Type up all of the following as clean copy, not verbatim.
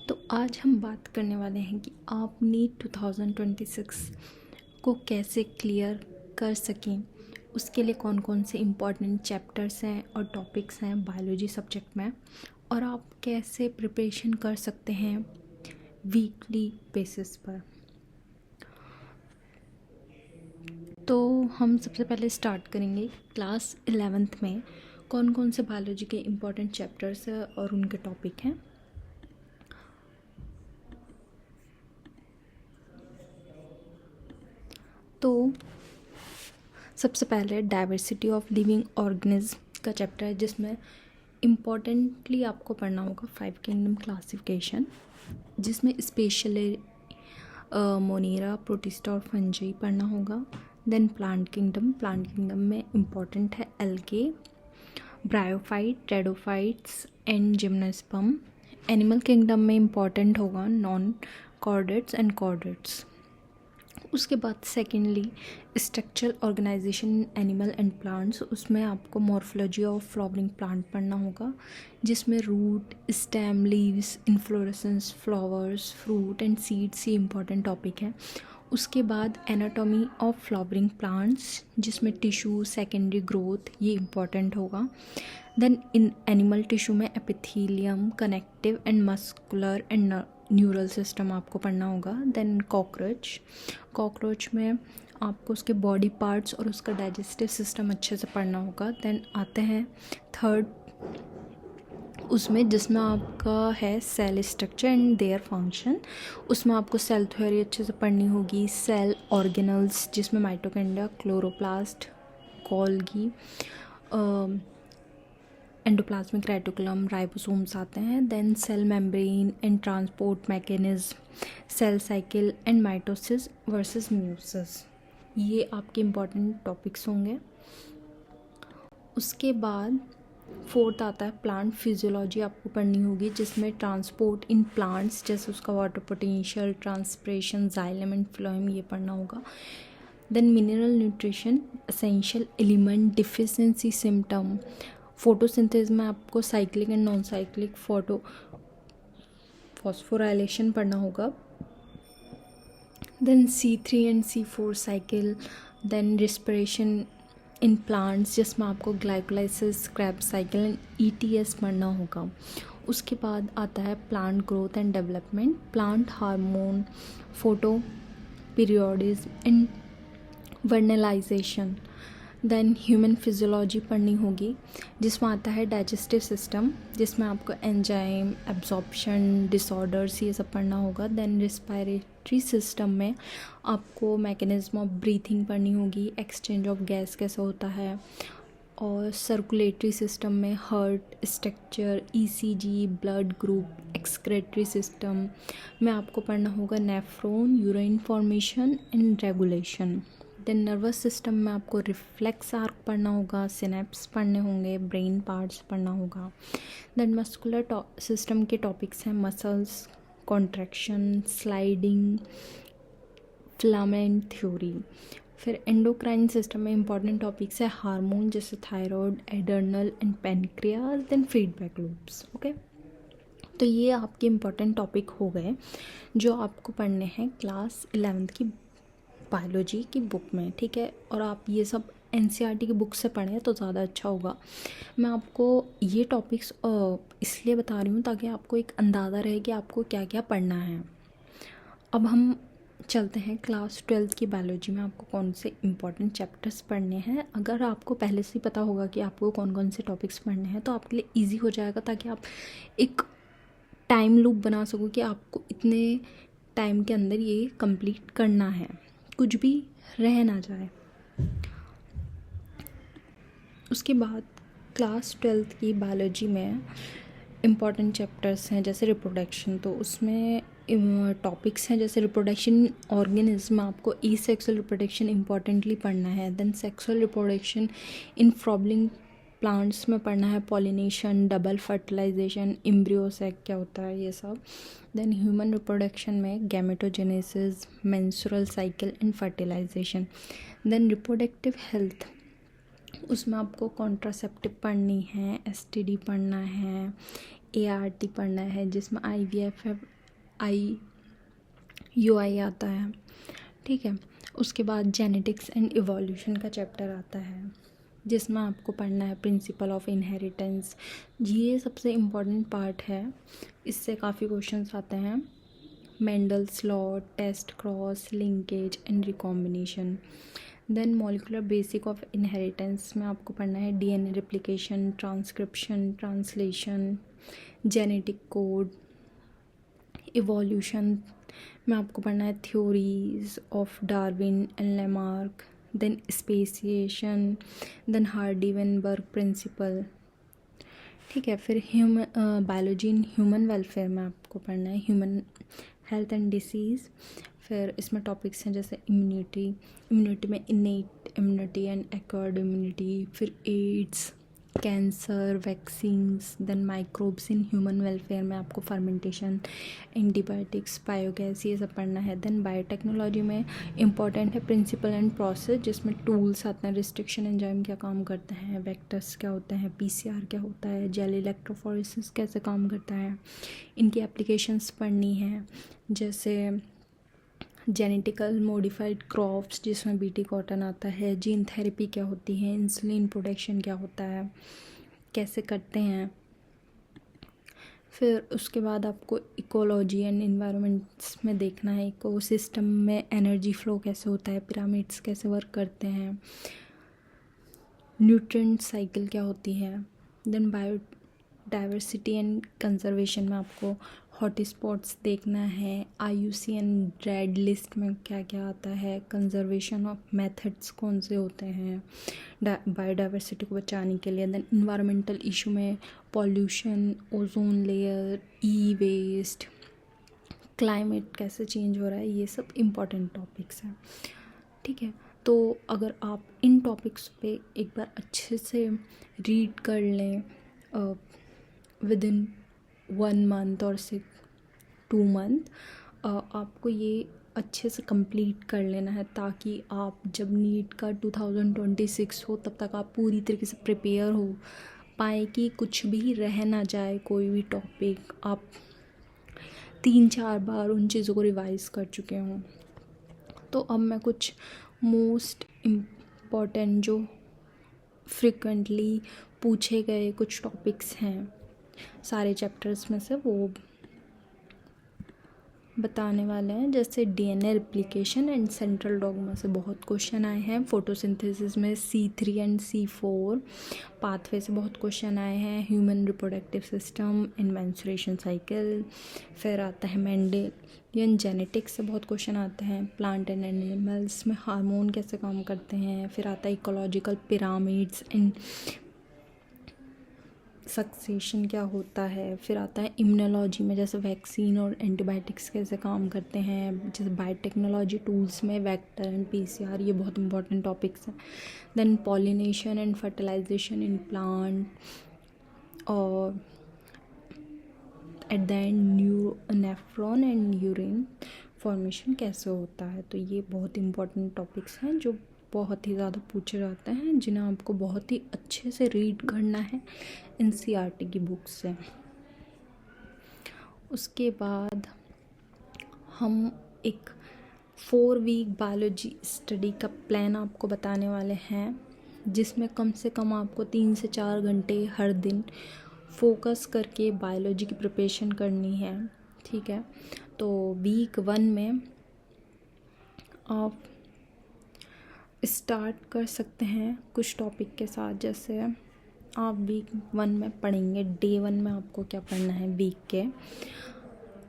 तो आज हम बात करने वाले हैं कि आप नीट 2026 को कैसे क्लियर कर सकें, उसके लिए कौन कौन से इम्पॉर्टेंट चैप्टर्स हैं और टॉपिक्स हैं बायोलॉजी सब्जेक्ट में, और आप कैसे प्रिपरेशन कर सकते हैं वीकली बेसिस पर। तो हम सबसे पहले स्टार्ट करेंगे क्लास 11th में कौन कौन से बायोलॉजी के इम्पॉर्टेंट चैप्टर्स हैं और उनके टॉपिक हैं। तो सबसे पहले डाइवर्सिटी ऑफ लिविंग ऑर्गेनिज्म का चैप्टर है, जिसमें इम्पॉर्टेंटली आपको पढ़ना होगा 5 किंगडम क्लासिफिकेशन, जिसमें स्पेशली मोनेरा, प्रोटिस्टा और फंजी पढ़ना होगा। देन प्लांट किंगडम में इम्पॉर्टेंट है algae, bryophyte, pteridophytes and gymnosperm. Animal kingdom में इम्पॉर्टेंट होगा नॉन कॉर्डेट्स एंड कॉर्डेट्स। उसके बाद secondly structural organisation animal and plants, उसमें आपको मॉर्फोलॉजी ऑफ फ्लावरिंग प्लांट पढ़ना होगा, जिसमें root, stem, leaves, inflorescence, flowers, fruit and seeds ये इंपॉर्टेंट टॉपिक है। उसके बाद एनाटॉमी ऑफ फ्लावरिंग प्लांट्स, जिसमें टिश्यू, सेकेंडरी ग्रोथ ये इंपॉर्टेंट होगा। देन इन एनिमल टिश्यू में epithelium, connective and muscular and neural system आपको पढ़ना होगा। देन कॉकरोच में आपको उसके बॉडी पार्ट्स और उसका डाइजेस्टिव सिस्टम अच्छे से पढ़ना होगा। देन आते हैं थर्ड उसमें, जिसमें आपका है cell structure and their function. उसमें आपको सेल थ्योरी अच्छे से पढ़नी होगी। सेल ऑर्गेनल्स, जिसमें mitochondria, chloroplast, Golgi, endoplasmic reticulum, ribosomes आते हैं। Then cell membrane and transport mechanism, cell cycle and mitosis versus meiosis, ये आपके इम्पॉर्टेंट टॉपिक्स होंगे। उसके बाद फोर्थ आता है प्लांट फिजियोलॉजी, आपको पढ़नी होगी, जिसमें ट्रांसपोर्ट इन प्लांट्स, जैसे उसका water potential, transpiration, xylem and phloem ये पढ़ना होगा। Then mineral nutrition, essential element, deficiency symptom, photosynthesis में आपको cyclic and non cyclic phosphorylation पढ़ना होगा। Then C3 and C4 cycle. Then respiration in plants, जिसमें आपको glycolysis, Krebs cycle and ETS पढ़ना होगा। उसके बाद आता है plant growth and development, plant hormone, photoperiodism and vernalisation. Then human physiology पढ़नी होगी, जिसमें आता है डाइजेस्टिव सिस्टम, जिसमें आपको एंजाइम, एब्जॉर्प्शन डिसऑर्डर्स ये सब पढ़ना होगा। देन रिस्पायरेटरी सिस्टम में आपको मैकेनिज्म ऑफ ब्रीथिंग पढ़नी होगी, एक्सचेंज ऑफ गैस कैसे होता है। और सर्कुलेटरी सिस्टम में heart structure, ECG, blood group, excretory system में आपको पढ़ना होगा nephron, urine formation and regulation. Then nervous system में आपको रिफ्लेक्स आर्क पढ़ना होगा, सिनेप्स पढ़ने होंगे, ब्रेन पार्ट्स पढ़ना होगा। देन मस्कुलर सिस्टम के टॉपिक्स हैं muscles, contraction, sliding, filament theory. फिर एंडोक्राइन सिस्टम में इंपॉर्टेंट टॉपिक्स है हार्मोन, जैसे thyroid, adrenal and pancreas. Then feedback loops. Okay, तो ये आपके इम्पॉर्टेंट टॉपिक हो गए जो आपको पढ़ने हैं क्लास 11th की बायोलॉजी की बुक में, ठीक है। और आप ये सब NCERT की बुक से पढ़ें तो ज़्यादा अच्छा होगा। मैं आपको ये टॉपिक्स इसलिए बता रही हूँ ताकि आपको एक अंदाज़ा रहे कि आपको क्या क्या पढ़ना है। अब हम चलते हैं क्लास 12th की बायोलॉजी में आपको कौन से इम्पॉर्टेंट चैप्टर्स पढ़ने हैं। अगर आपको पहले से ही पता होगा कि आपको कौन कौन से टॉपिक्स पढ़ने हैं तो आपके लिए ईजी हो जाएगा, ताकि आप एक टाइम लूप बना सको कि आपको इतने टाइम के अंदर ये कंप्लीट करना है, कुछ भी रह ना जाए। उसके बाद क्लास 12th की बायोलॉजी में इम्पॉर्टेंट चैप्टर्स हैं, जैसे रिप्रोडक्शन, तो उसमें टॉपिक्स हैं जैसे रिप्रोडक्शन ऑर्गेनिज्म, आपको एसेक्सुअल रिप्रोडक्शन इंपॉर्टेंटली पढ़ना है। Then sexual reproduction in flowering plants में पढ़ना है, pollination, double fertilisation, embryo sac क्या होता है ये सब। देन ह्यूमन रिप्रोडक्शन में gametogenesis, menstrual cycle and fertilisation. Then reproductive health, उसमें आपको कॉन्ट्रासेप्टिव पढ़नी है, STD पढ़ना है, ART पढ़ना है, जिसमें IVF IUI आता है, ठीक है। उसके बाद जेनेटिक्स एंड इवोल्यूशन का चैप्टर आता है, जिसमें आपको पढ़ना है प्रिंसिपल ऑफ इनहेरिटेंस। ये सबसे इम्पॉर्टेंट पार्ट है, इससे काफ़ी क्वेश्चंस आते हैं। Mendel's law, test, cross linkage and recombination. Then molecular basic of inheritance में आपको पढ़ना है DNA replication, transcription, translation, genetic code. Evolution में आपको पढ़ना है theories of Darwin and Lamarck, then speciation, then Hardy Weinberg principle, ठीक है। फिर बायोलॉजी इन ह्यूमन वेलफेयर में आपको पढ़ना है ह्यूमन हेल्थ एंड डिसीज़। फिर इसमें टॉपिक्स हैं जैसे इम्यूनिटी में innate immunity and acquired immunity, फिर AIDS, cancer, vaccines, then microbes in human welfare में आपको फर्मेंटेशन, एंटीबायोटिक्स, बायोगैस, ये सब पढ़ना है। देन बायोटेक्नोलॉजी में इंपॉर्टेंट है प्रिंसिपल एंड प्रोसेस, जिसमें टूल्स आते हैं, रिस्ट्रिक्शन एंजाइम क्या काम करते हैं, वेक्टर्स क्या होते हैं, PCR क्या होता है, जेल इलेक्ट्रोफोरेसिस कैसे काम करता है, इनकी एप्लीकेशंस पढ़नी है। जैसे जेनेटिकल मॉडिफाइड क्रॉप्स, जिसमें BT कॉटन आता है, जीन थेरेपी क्या होती है, इंसुलिन प्रोडक्शन क्या होता है, कैसे करते हैं। फिर उसके बाद आपको इकोलॉजी एंड इन्वायरमेंट्स में देखना है इकोसिस्टम में एनर्जी फ्लो कैसे होता है, पिरामिड्स कैसे वर्क करते हैं, न्यूट्रिएंट साइकिल क्या होती है। देन बायोडाइवर्सिटी एंड कंजर्वेशन में आपको हॉट स्पॉट्स देखना है, IUCN रेड लिस्ट में क्या क्या आता है, कंजर्वेशन ऑफ मेथड्स कौन से होते हैं बायोडाइवर्सिटी को बचाने के लिए। देन इन्वायरमेंटल इशू में pollution, ozone layer, waste, climate कैसे चेंज हो रहा है, ये सब इम्पॉर्टेंट टॉपिक्स हैं, ठीक है। तो अगर आप इन टॉपिक्स पे एक बार अच्छे से रीड कर लें विद इन 1 मंथ और 2 मंथ, आपको ये अच्छे से कंप्लीट कर लेना है, ताकि आप जब नीट का 2026 हो तब तक आप पूरी तरीके से प्रिपेयर हो पाए कि कुछ भी रह ना जाए, कोई भी टॉपिक आप 3-4 बार उन चीज़ों को रिवाइज़ कर चुके हों। तो अब मैं कुछ मोस्ट इम्पॉर्टेंट जो फ्रिक्वेंटली पूछे गए कुछ टॉपिक्स हैं सारे चैप्टर्स में से, वो बताने वाले हैं। जैसे DNA replication and central dogma से बहुत क्वेश्चन आए हैं। फोटोसिंथेसिस में C3 एंड C4, पाथवे से बहुत क्वेश्चन आए हैं। Human reproductive system and menstruation cycle. फिर आता है मेंडेलियन जेनेटिक्स से बहुत क्वेश्चन आते हैं। प्लांट एंड एनिमल्स में हार्मोन कैसे काम करते हैं। फिर आता है इकोलॉजिकल पिरामिड्स एंड सक्सेशन क्या होता है। फिर आता है इम्यूनोलॉजी में जैसे वैक्सीन और एंटीबायोटिक्स कैसे काम करते हैं। जैसे बायोटेक्नोलॉजी टूल्स में वेक्टर एंड PCR, ये बहुत इंपॉर्टेंट टॉपिक्स हैं। Then pollination and fertilisation in plant, और at the end nephron and urine formation कैसे होता है। तो ये बहुत इंपॉर्टेंट टॉपिक्स हैं जो बहुत ही ज़्यादा पूछे जाते हैं, जिन्हें आपको बहुत ही अच्छे से रीड करना है NCERT की बुक से। उसके बाद हम एक 4 वीक बायोलॉजी स्टडी का प्लान आपको बताने वाले हैं, जिसमें कम से कम आपको 3 से 4 घंटे हर दिन फोकस करके बायोलॉजी की प्रिपरेशन करनी है, ठीक है। तो वीक 1 में आप स्टार्ट कर सकते हैं कुछ टॉपिक के साथ। जैसे आप वीक 1 में पढ़ेंगे, डे 1 में आपको क्या पढ़ना है वीक के,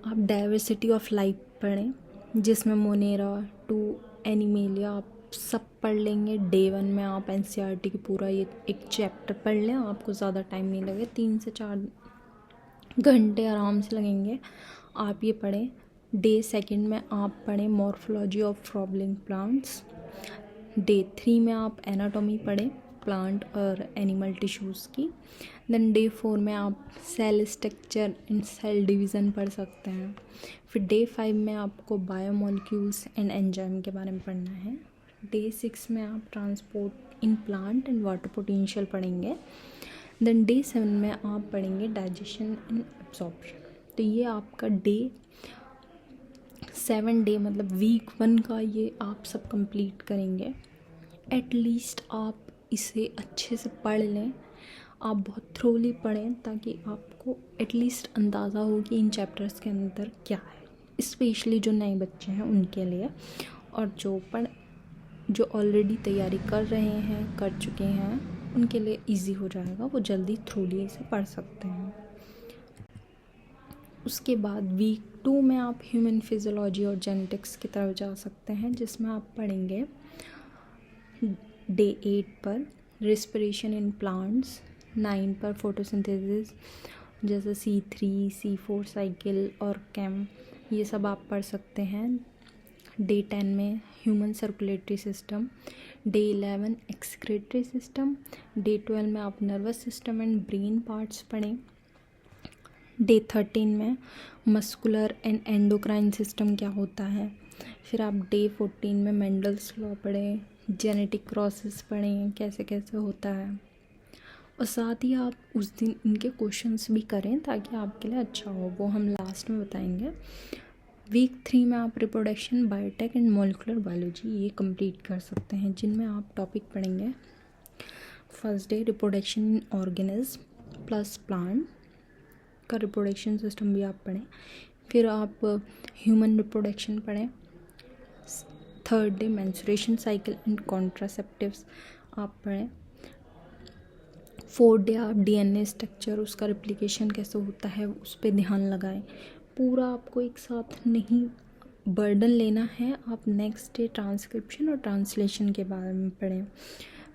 आप डाइवर्सिटी ऑफ लाइफ पढ़ें, जिसमें मोनेरा टू एनिमेलिया आप सब पढ़ लेंगे। डे 1 में आप NCERT की पूरा ये एक चैप्टर पढ़ लें, आपको ज़्यादा टाइम नहीं लगे, 3 से 4 घंटे आराम से लगेंगे, आप ये पढ़ें। डे 2 में आप पढ़ें morphology of flowering plants. Day 3 में आप एनाटॉमी पढ़ें प्लांट और एनिमल टिश्यूज़ की। देन डे 4 में आप cell structure and cell division पढ़ सकते हैं। फिर डे 5 में आपको बायोमोलिक्यूल्स एंड एंजाइम के बारे में पढ़ना है। डे 6 में आप transport in plant and water potential पढ़ेंगे। देन डे 7 में आप पढ़ेंगे डाइजेशन एंड एब्जॉर्प्शन। तो ये आपका डे 7 डे मतलब वीक 1 का ये आप सब कंप्लीट करेंगे। एटलीस्ट आप इसे अच्छे से पढ़ लें, आप बहुत थ्रोली पढ़ें ताकि आपको एटलीस्ट अंदाज़ा हो कि इन चैप्टर्स के अंदर क्या है, स्पेशली जो नए बच्चे हैं उनके लिए, और जो ऑलरेडी तैयारी कर रहे हैं, कर चुके हैं, उनके लिए इजी हो जाएगा, वो जल्दी थ्रोली इसे पढ़ सकते हैं। उसके बाद वीक 2 में आप ह्यूमन फिजियोलॉजी और जेनेटिक्स की तरफ जा सकते हैं, जिसमें आप पढ़ेंगे डे 8 पर रिस्पिरेशन इन प्लांट्स, 9 पर फोटोसिंथेसिस जैसे C3, C4 साइकिल और केम, ये सब आप पढ़ सकते हैं। डे 10 में human circulatory system, day 11 excretory system, day 12 में आप nervous system and brain parts पढ़ें। डे 13 में मस्कुलर एंड एंडोक्राइन सिस्टम क्या होता है। फिर आप डे 14 में मेंडल्स लॉ पढ़ें, जेनेटिक प्रोसेस पढ़ें कैसे कैसे होता है, और साथ ही आप उस दिन इनके क्वेश्चंस भी करें ताकि आपके लिए अच्छा हो, वो हम लास्ट में बताएंगे। वीक 3 में आप reproduction, biotech and molecular biology ये कंप्लीट कर सकते हैं, जिनमें आप टॉपिक पढ़ेंगे। First day reproduction in organism plus plant का रिप्रोडक्शन सिस्टम भी आप पढ़ें। फिर आप ह्यूमन रिप्रोडक्शन पढ़ें। Third day menstruation cycle and contraceptives आप पढ़ें। फोर्थ डे आप DNA स्ट्रक्चर, उसका रिप्लिकेशन कैसे होता है उस पर ध्यान लगाएं। पूरा आपको एक साथ नहीं बर्डन लेना है, आप नेक्स्ट डे ट्रांसक्रिप्शन और ट्रांसलेशन के बारे में पढ़ें।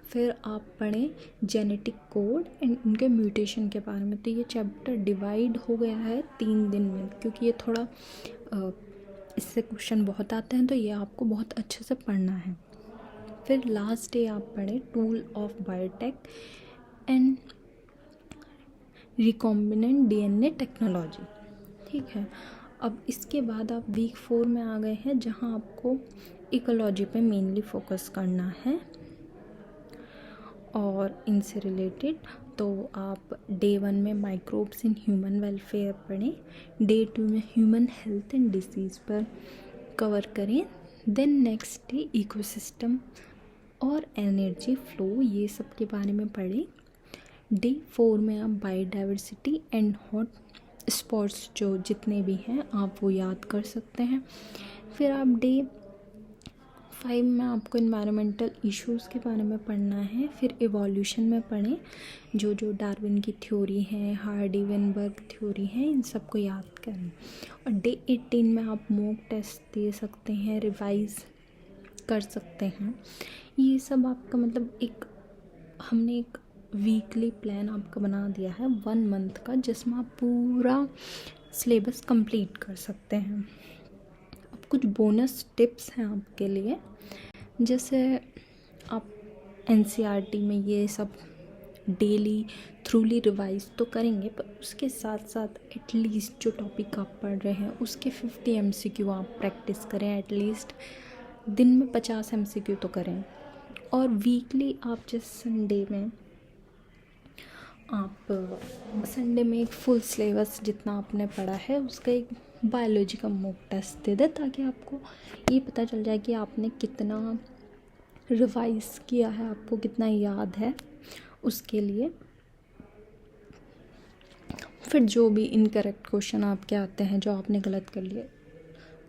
फिर आप पढ़ें जेनेटिक कोड एंड उनके म्यूटेशन के बारे में। तो ये चैप्टर डिवाइड हो गया है 3 दिन में, क्योंकि ये थोड़ा इससे क्वेश्चन बहुत आते हैं, तो ये आपको बहुत अच्छे से पढ़ना है। फिर लास्ट डे आप पढ़ें tool of biotech and recombinant DNA technology, ठीक है। अब इसके बाद आप वीक 4 में आ गए हैं, जहां आपको इकोलॉजी पे मेनली फोकस करना है और इनसे रिलेटेड। तो आप डे 1 में माइक्रोब्स इन ह्यूमन वेलफेयर पढ़ें, डे 2 में ह्यूमन हेल्थ एंड डिसीज़ पर कवर करें, देन नेक्स्ट डे इकोसिस्टम और एनर्जी फ्लो ये सब के बारे में पढ़ें। डे 4 में आप बायोडाइवर्सिटी एंड हॉट स्पॉट्स जो जितने भी हैं आप वो याद कर सकते हैं। फिर आप डे 5 में आपको एनवायरमेंटल इश्यूज़ के बारे में पढ़ना है। फिर इवोल्यूशन में पढ़ें, जो डार्विन की थ्योरी है, हार्डी-वेनबर्ग थ्योरी है, इन सबको याद करें। और डे 18 में आप मॉक टेस्ट दे सकते हैं, रिवाइज कर सकते हैं। ये सब आपका मतलब हमने एक वीकली प्लान आपका बना दिया है 1 मंथ का, जिसमें आप पूरा सिलेबस कंप्लीट कर सकते हैं। अब कुछ बोनस टिप्स हैं आपके लिए, जैसे आप NCERT में ये सब डेली थ्रूली रिवाइज तो करेंगे, पर उसके साथ साथ एटलीस्ट जो टॉपिक आप पढ़ रहे हैं उसके 50 MCQ आप प्रैक्टिस करें। एटलीस्ट दिन में 50 MCQ तो करें। और वीकली आप जिस संडे में एक फुल सिलेबस जितना आपने पढ़ा है उसका एक बायोलॉजी का मॉक टेस्ट दे दे, ताकि आपको ये पता चल जाए कि आपने कितना रिवाइज किया है, आपको कितना याद है उसके लिए। फिर जो भी इनकरेक्ट क्वेश्चन आपके आते हैं, जो आपने गलत कर लिए,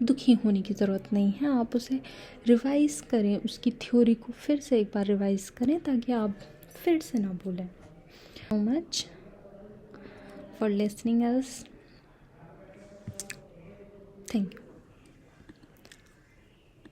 दुखी होने की ज़रूरत नहीं है, आप उसे रिवाइज करें, उसकी थ्योरी को फिर से एक बार रिवाइज करें ताकि आप फिर से ना भूलें। So much for listening us. Thank you.